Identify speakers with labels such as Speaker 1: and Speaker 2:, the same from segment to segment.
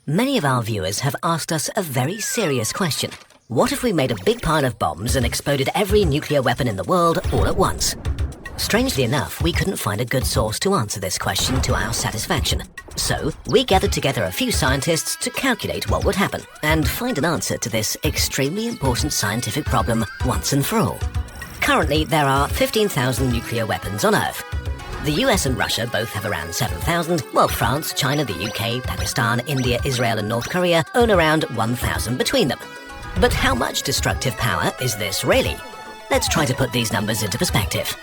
Speaker 1: Many of our viewers have asked us a very serious question. What if we made a big pile of bombs and exploded every nuclear weapon in the world all at once? Strangely enough, we couldn't find a good source to answer this question to our satisfaction. So, we gathered together a few scientists to calculate what would happen and find an answer to this extremely important scientific problem once and for all. Currently, there are 15,000 nuclear weapons on Earth. The US and Russia both have around 7,000, while France, China, the UK, Pakistan, India, Israel and North Korea own around 1,000 between them. But how much destructive power is this really? Let's try to put these numbers into perspective.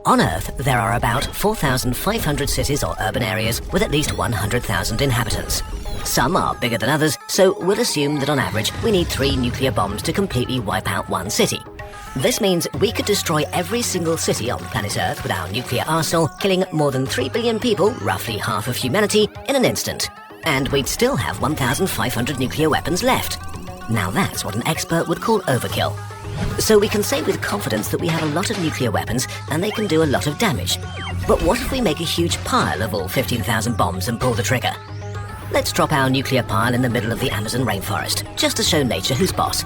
Speaker 1: On Earth, there are about 4,500 cities or urban areas with at least 100,000 inhabitants. Some are bigger than others, so we'll assume that on average we need 3 nuclear bombs to completely wipe out one city. This means we could destroy every single city on planet Earth with our nuclear arsenal, killing more than 3 billion people, roughly half of humanity, in an instant. And we'd still have 1,500 nuclear weapons left. Now that's what an expert would call overkill. So we can say with confidence that we have a lot of nuclear weapons and they can do a lot of damage. But what if we make a huge pile of all 15,000 bombs and pull the trigger? Let's drop our nuclear pile in the middle of the Amazon rainforest, just to show nature who's boss.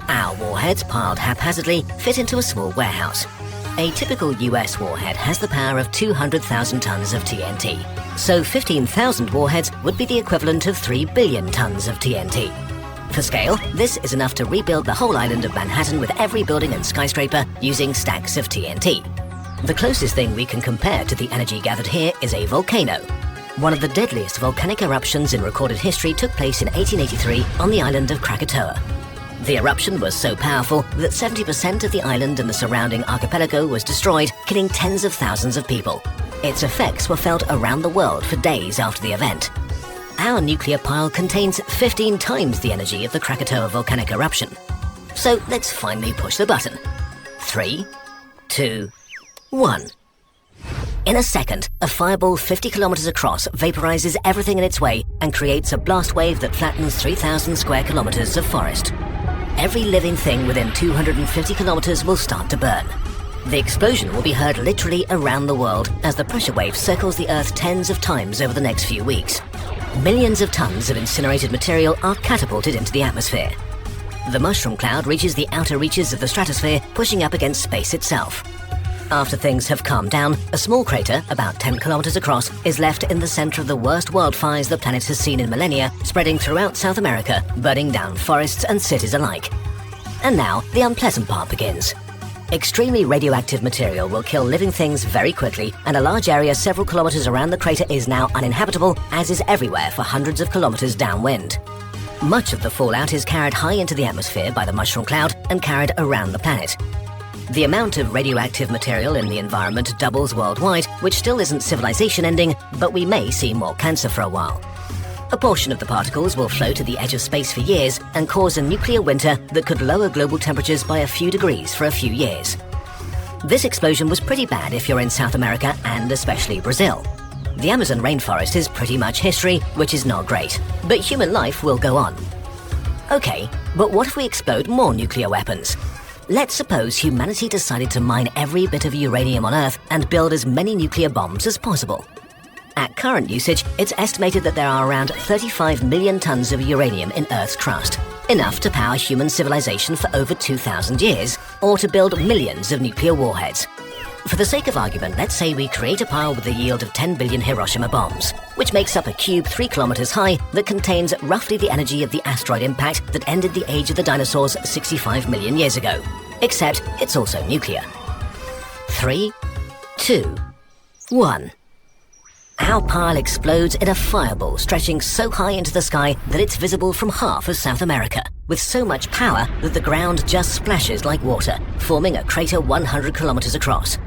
Speaker 1: Our warheads, piled haphazardly, fit into a small warehouse. A typical US warhead has the power of 200,000 tons of TNT. So 15,000 warheads would be the equivalent of 3 billion tons of TNT. For scale, this is enough to rebuild the whole island of Manhattan with every building and skyscraper using stacks of TNT. The closest thing we can compare to the energy gathered here is a volcano. One of the deadliest volcanic eruptions in recorded history took place in 1883 on the island of Krakatoa. The eruption was so powerful that 70% of the island and the surrounding archipelago was destroyed, killing tens of thousands of people. Its effects were felt around the world for days after the event. Our nuclear pile contains 15 times the energy of the Krakatoa volcanic eruption. So let's finally push the button. 3, 2, 1. In a second, a fireball 50 kilometers across vaporizes everything in its way and creates a blast wave that flattens 3,000 square kilometers of forest. Every living thing within 250 kilometers will start to burn. The explosion will be heard literally around the world as the pressure wave circles the Earth tens of times over the next few weeks. Millions of tons of incinerated material are catapulted into the atmosphere. The mushroom cloud reaches the outer reaches of the stratosphere, pushing up against space itself. After things have calmed down, a small crater, about 10 kilometers across, is left in the center of the worst wildfires the planet has seen in millennia, spreading throughout South America, burning down forests and cities alike. And now, the unpleasant part begins. Extremely radioactive material will kill living things very quickly, and a large area several kilometers around the crater is now uninhabitable, as is everywhere for hundreds of kilometers downwind. Much of the fallout is carried high into the atmosphere by the mushroom cloud and carried around the planet. The amount of radioactive material in the environment doubles worldwide, which still isn't civilization ending, but we may see more cancer for a while. A portion of the particles will flow to the edge of space for years and cause a nuclear winter that could lower global temperatures by a few degrees for a few years. This explosion was pretty bad if you're in South America and especially Brazil. The Amazon rainforest is pretty much history, which is not great, but human life will go on. Okay, but what if we explode more nuclear weapons? Let's suppose humanity decided to mine every bit of uranium on Earth and build as many nuclear bombs as possible. At current usage, it's estimated that there are around 35 million tons of uranium in Earth's crust, enough to power human civilization for over 2,000 years, or to build millions of nuclear warheads. For the sake of argument, let's say we create a pile with a yield of 10 billion Hiroshima bombs, which makes up a cube 3 kilometers high that contains roughly the energy of the asteroid impact that ended the age of the dinosaurs 65 million years ago. Except it's also nuclear. 3, 2, 1. Our pile explodes in a fireball stretching so high into the sky that it's visible from half of South America, with so much power that the ground just splashes like water, forming a crater 100 kilometers across.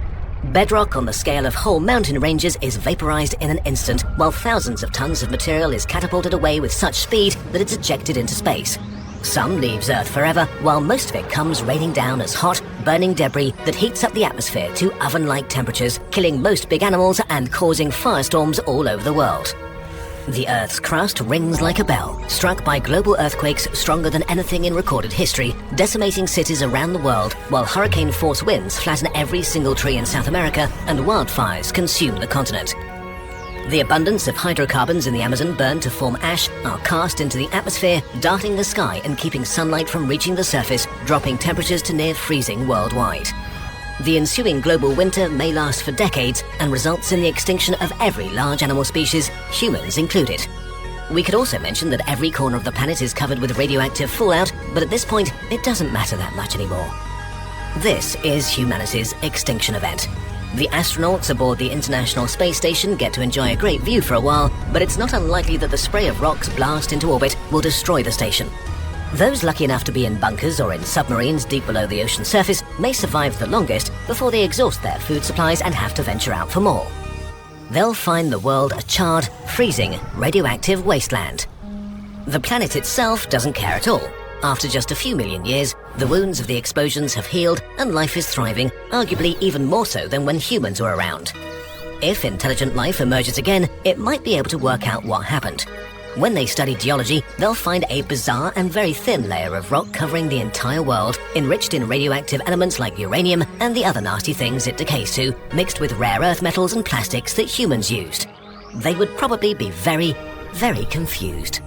Speaker 1: Bedrock on the scale of whole mountain ranges is vaporized in an instant, while thousands of tons of material is catapulted away with such speed that it's ejected into space. Some leaves Earth forever, while most of it comes raining down as hot, burning debris that heats up the atmosphere to oven-like temperatures, killing most big animals and causing firestorms all over the world. The Earth's crust rings like a bell, struck by global earthquakes stronger than anything in recorded history, decimating cities around the world, while hurricane-force winds flatten every single tree in South America and wildfires consume the continent. The abundance of hydrocarbons in the Amazon burned to form ash are cast into the atmosphere, darting the sky and keeping sunlight from reaching the surface, dropping temperatures to near freezing worldwide. The ensuing global winter may last for decades and results in the extinction of every large animal species, humans included. We could also mention that every corner of the planet is covered with radioactive fallout, but at this point, it doesn't matter that much anymore. This is humanity's extinction event. The astronauts aboard the International Space Station get to enjoy a great view for a while, but it's not unlikely that the spray of rocks blast into orbit will destroy the station. Those lucky enough to be in bunkers or in submarines deep below the ocean surface may survive the longest before they exhaust their food supplies and have to venture out for more. They'll find the world a charred, freezing, radioactive wasteland. The planet itself doesn't care at all. After just a few million years, the wounds of the explosions have healed and life is thriving, arguably even more so than when humans were around. If intelligent life emerges again, it might be able to work out what happened. When they study geology, they'll find a bizarre and very thin layer of rock covering the entire world, enriched in radioactive elements like uranium and the other nasty things it decays to, mixed with rare earth metals and plastics that humans used. They would probably be very, very confused.